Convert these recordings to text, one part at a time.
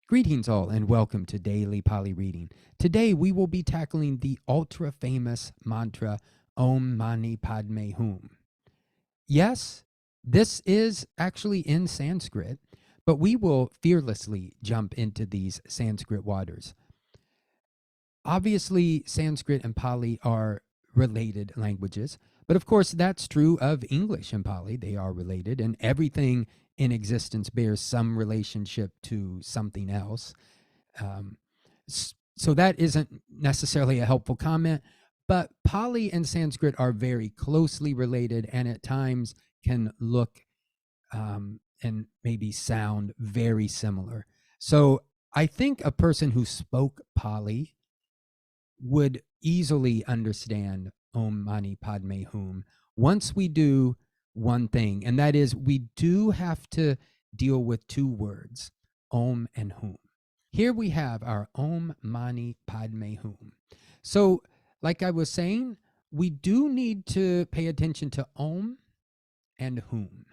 Greetings all and welcome to Daily Pali Reading. Today we will be tackling the ultra famous mantra Om Mani Padme Hum. Yes, this is actually in Sanskrit, but we will fearlessly jump into these Sanskrit waters. Obviously, Sanskrit and Pali are related languages, but of course that's true of English and Pali. They are related, and everything in existence bears some relationship to something else. So that isn't necessarily a helpful comment, but Pali and Sanskrit are very closely related and at times can look and maybe sound very similar. So I think a person who spoke Pali would easily understand Om Mani Padme Hum once we do one thing, and that is we do have to deal with two words, Om and Hum. Here we have our Om Mani Padme Hum. So, like I was saying, we do need to pay attention to Om and Hum.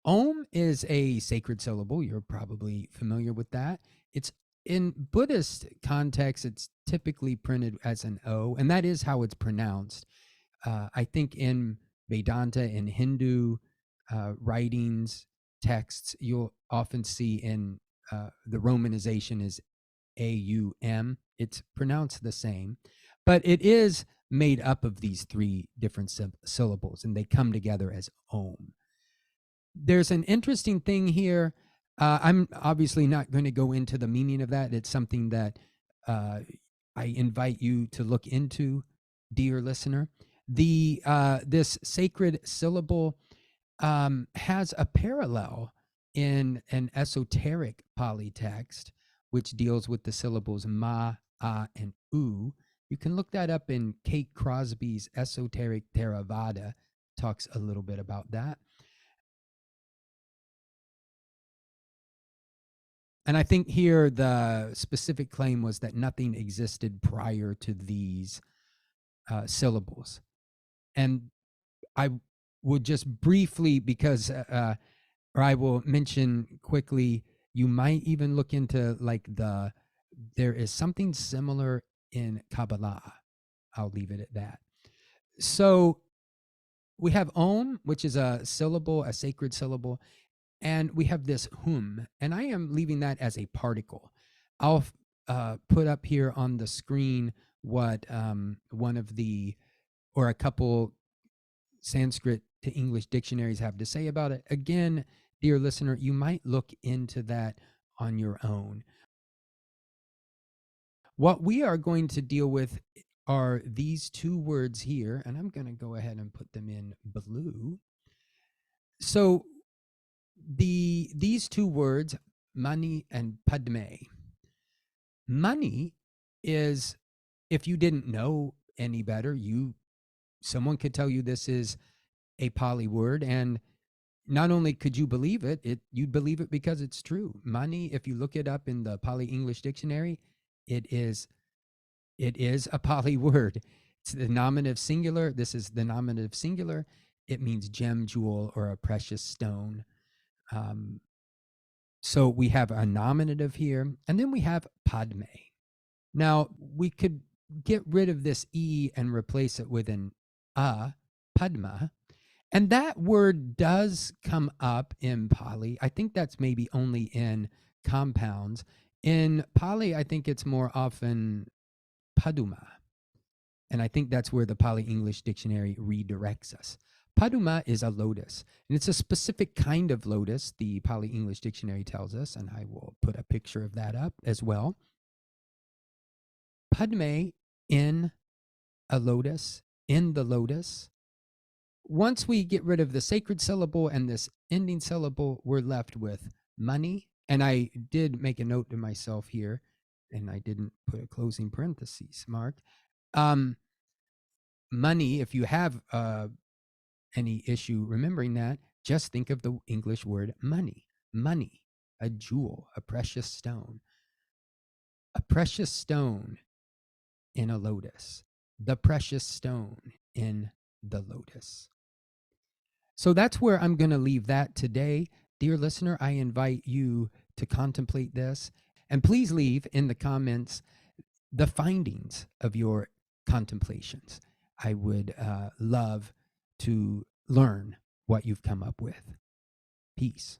Om is a sacred syllable. You're probably familiar with that. It's in Buddhist context, it's typically printed as an O, and that is how it's pronounced. I think in Vedanta and Hindu writings, texts, you'll often see in the romanization is AUM. It's pronounced the same, but it is made up of these three different syllables, and they come together as Om. There's an interesting thing here. I'm obviously not going to go into the meaning of that. It's something that I invite you to look into, dear listener. This sacred syllable has a parallel in an esoteric Pali text, which deals with the syllables ma, and u. You can look that up in Kate Crosby's Esoteric Theravada. Talks a little bit about that. And I think here the specific claim was that nothing existed prior to these syllables. And I would just briefly, because, or I will mention quickly, you might even look into there is something similar in Kabbalah. I'll leave it at that. So we have Om, which is a syllable, a sacred syllable. And we have this hum, and I am leaving that as a particle. I'll put up here on the screen what one of the, or a couple Sanskrit to English dictionaries have to say about it. Again, dear listener, you might look into that on your own. What we are going to deal with are these two words here, and I'm going to go ahead and put them in blue. So these two words, maṇi and padme. Maṇi is, if you didn't know any better, someone could tell you this is a Pali word, and not only could you believe it, you'd believe it because it's true. Maṇi, if you look it up in the Pali English Dictionary, it is a Pali word. It's the nominative singular. This is the nominative singular. It means gem, jewel, or a precious stone. So we have a nominative here, and then we have padme. Now, we could get rid of this E and replace it with an padma. And that word does come up in Pali. I think that's maybe only in compounds. In Pali, I think it's more often paduma. And I think that's where the Pali English Dictionary redirects us. Paduma is a lotus, and it's a specific kind of lotus, the Pali English Dictionary tells us, and I will put a picture of that up as well. Padme in a lotus, in the lotus. Once we get rid of the sacred syllable and this ending syllable, we're left with maṇi. And I did make a note to myself here, and I didn't put a closing parentheses mark. Maṇi, if you have any issue remembering that, just think of the English word money. Money, a jewel, a precious stone. A precious stone in a lotus. The precious stone in the lotus. So that's where I'm going to leave that today. Dear listener, I invite you to contemplate this. And please leave in the comments the findings of your contemplations. I would love to learn what you've come up with. Peace.